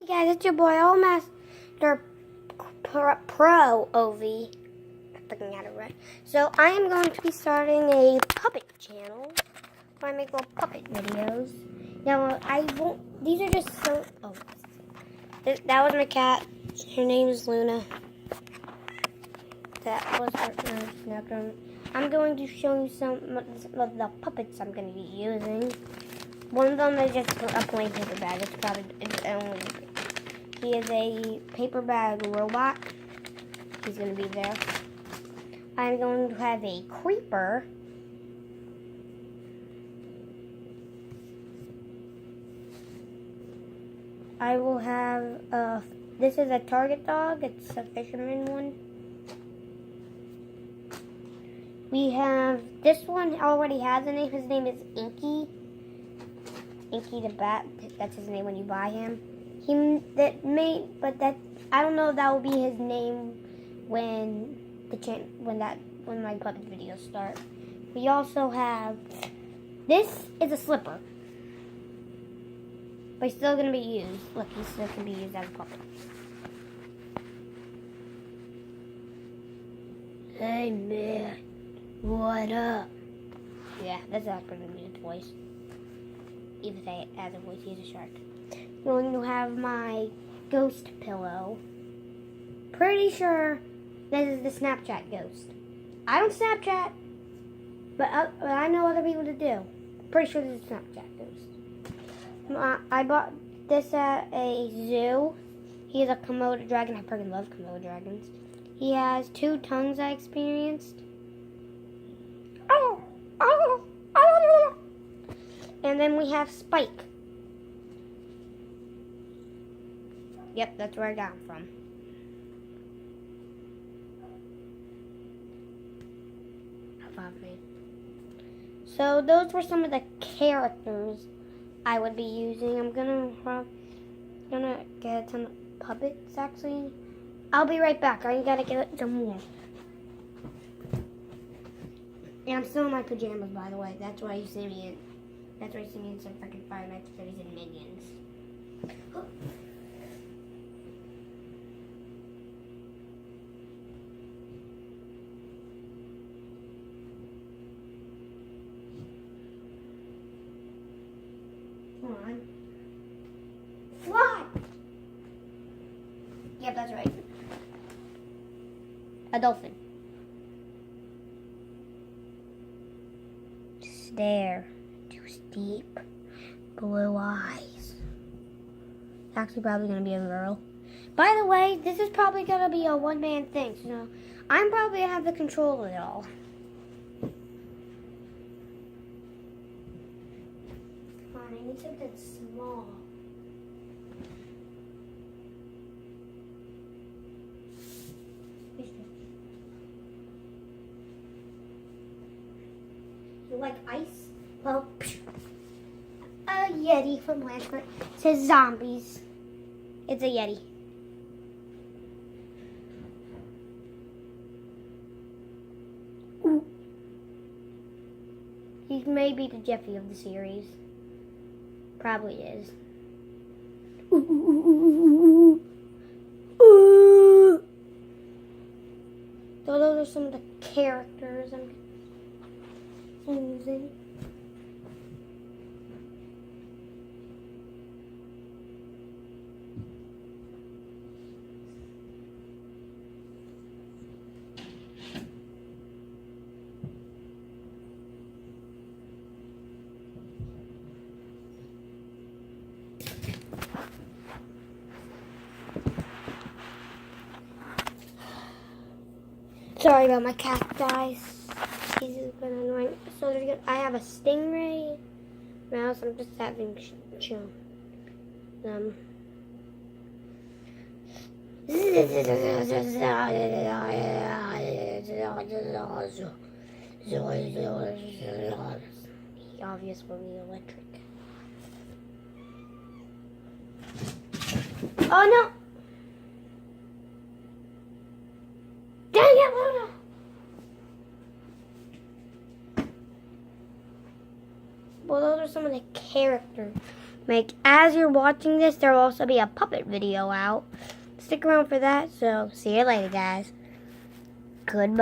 Hey guys, it's your boy Allmaster Pro OV. I'm looking at it right. So I am going to be starting a puppet channel where I make little puppet videos. Now I won't. These are just so. Oh, that was my cat. Her name is Luna. That was her. I'm going to show you some of the puppets I'm going to be using. One of them is just a plain paper bag. It's probably only. He is a paper bag robot. He's going to be there. I'm going to have a creeper. I will have this is a target dog. It's a fisherman one. We have this one already has a name. His name is Inky. Inky the Bat. That's his name when you buy him. I don't know if that will be his name when my puppet videos start. We also have this is a slipper, but he's still gonna be used. Look, he's still gonna be used as a puppet. Hey man, what up? Yeah, that's a pretty good voice. Even if I as a voice, he's a shark. I'm going to have my ghost pillow. Pretty sure this is the Snapchat ghost. I don't Snapchat, but I know other people that do. Pretty sure this is a Snapchat ghost. I bought this at a zoo. He is a Komodo dragon. I freaking love Komodo dragons. He has 2 tongues I experienced. And then we have Spike. Yep, that's where I got him from. So those were some of the characters I would be using. I'm gonna get a ton of puppets actually. I'll be right back. I gotta get some more. And I'm still in my pajamas, by the way. That's why you see me in. That's why you see me in some freaking Five Nights at Freddy's and Minions. Come on. Fly! Yep, that's right. A dolphin. Stare. Just deep blue eyes. It's actually probably going to be a girl. By the way, this is probably going to be a one-man thing. So I'm probably going to have the control of it all. I need something small. You like ice? Well, a Yeti from Blanchard. It says zombies. It's a Yeti. Ooh. He may be the Jeffy of the series. Probably is. So those are some of the characters I'm using. Sorry about my cat, guys. He's been annoying. So I have a stingray mouse. I'm just having shown them. He obviously will be electric. Oh no! Dang it, Luna! Well, those are some of the characters. make. As you're watching this, there will also be a puppet video out. Stick around for that. So see you later, guys. Goodbye.